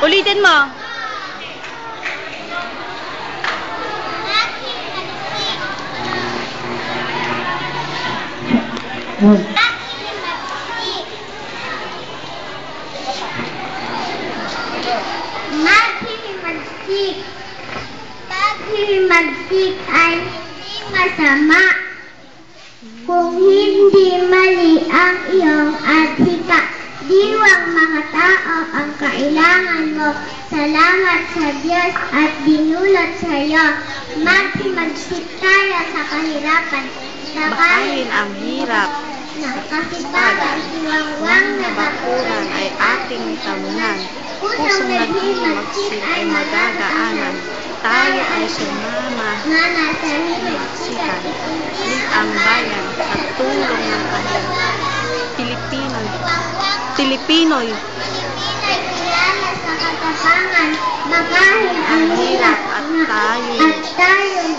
Ulitin mo. Maghihimagsik. Paghihimagsik ay hindi masama kung hindi mali ang iyong adsika. Diwang mga tao ang kailangan mo. Salamat sa Diyos at dinulot sa iyo. Maghimagsik tayo sa kahirapan. Bakayin ang hirap. Ng kasipagan, iwangwang na Bakuran ay ating tamunan. Pusong naghihimagsik ay magagaanan. Tayo ay sumama. na nasa himagsikan. Lig ang bayan sa tulong ng kahirapan. Pilipino'y Pilipina'y kilala sa katapangan. Bakahin ang hirap at tayo'y at tayo'y